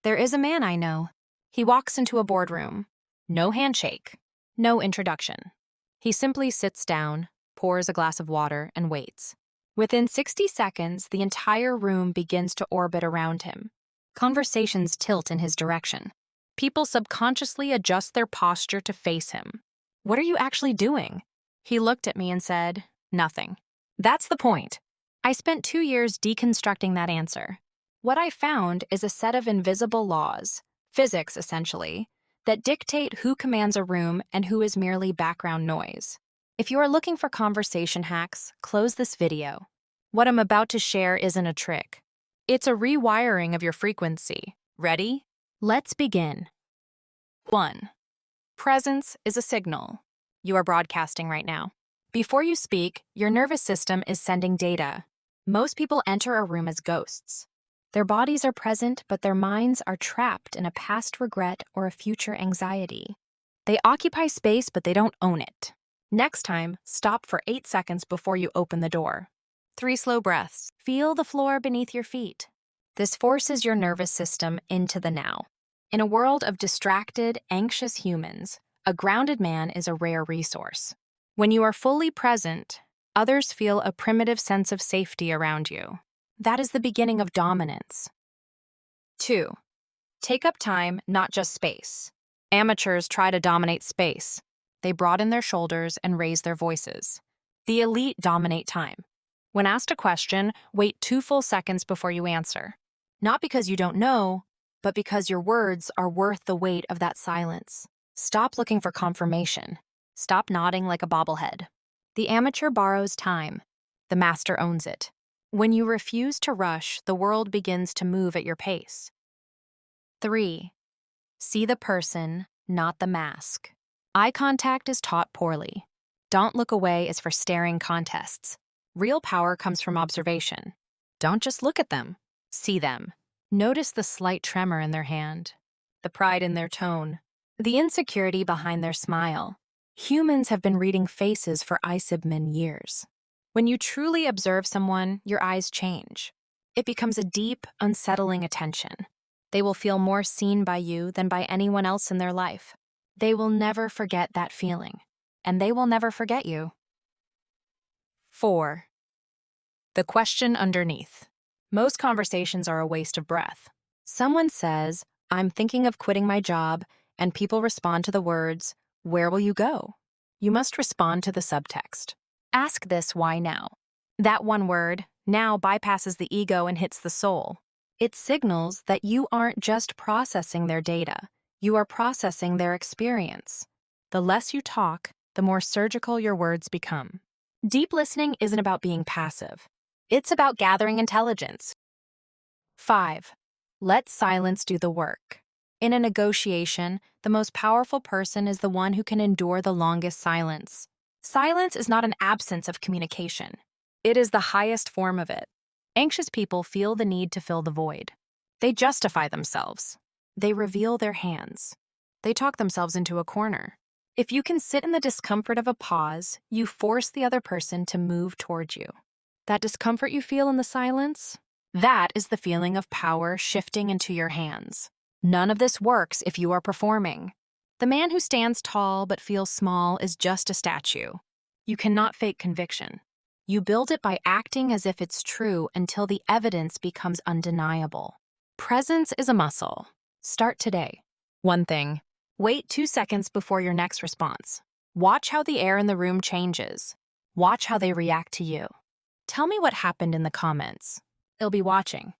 There is a man I know. He walks into a boardroom. No handshake. No introduction. He simply sits down, pours a glass of water, and waits. Within 60 seconds, the entire room begins to orbit around him. Conversations tilt in his direction. People subconsciously adjust their posture to face him. "What are you actually doing?" He looked at me and said, "Nothing." That's the point. I spent 2 years deconstructing that answer. What I found is a set of invisible laws, physics essentially, that dictate who commands a room and who is merely background noise. If you are looking for conversation hacks, close this video. What I'm about to share isn't a trick. It's a rewiring of your frequency. Ready? Let's begin. 1. Presence is a signal. You are broadcasting right now. Before you speak, your nervous system is sending data. Most people enter a room as ghosts. Their bodies are present, but their minds are trapped in a past regret or a future anxiety. They occupy space, but they don't own it. Next time, stop for 8 seconds before you open the door. 3 slow breaths. Feel the floor beneath your feet. This forces your nervous system into the now. In a world of distracted, anxious humans, a grounded man is a rare resource. When you are fully present, others feel a primitive sense of safety around you. That is the beginning of dominance. 2. Take up time, not just space. Amateurs try to dominate space. They broaden their shoulders and raise their voices. The elite dominate time. When asked a question, wait 2 full seconds before you answer. Not because you don't know, but because your words are worth the weight of that silence. Stop looking for confirmation. Stop nodding like a bobblehead. The amateur borrows time. The master owns it. When you refuse to rush, the world begins to move at your pace. 3. See the person, not the mask. Eye contact is taught poorly. Don't look away is for staring contests. Real power comes from observation. Don't just look at them. See them. Notice the slight tremor in their hand, the pride in their tone, the insecurity behind their smile. Humans have been reading faces for Isibman years. When you truly observe someone, your eyes change. It becomes a deep, unsettling attention. They will feel more seen by you than by anyone else in their life. They will never forget that feeling, and they will never forget you. 4. The question underneath. Most conversations are a waste of breath. Someone says, "I'm thinking of quitting my job," and people respond to the words, "Where will you go?" You must respond to the subtext. Ask this, "Why now?" That one word, now, bypasses the ego and hits the soul. It signals that you aren't just processing their data, you are processing their experience. The less you talk, the more surgical your words become. Deep listening isn't about being passive. It's about gathering intelligence. 5. Let silence do the work. In a negotiation, the most powerful person is the one who can endure the longest silence. Silence is not an absence of communication. It is the highest form of it. Anxious people feel the need to fill the void. They justify themselves. They reveal their hands. They talk themselves into a corner. If you can sit in the discomfort of a pause, you force the other person to move towards you. That discomfort you feel in the silence? That is the feeling of power shifting into your hands. None of this works if you are performing. The man who stands tall but feels small is just a statue. You cannot fake conviction. You build it by acting as if it's true until the evidence becomes undeniable. Presence is a muscle. Start today. One thing. Wait 2 seconds before your next response. Watch how the air in the room changes. Watch how they react to you. Tell me what happened in the comments. I'll be watching.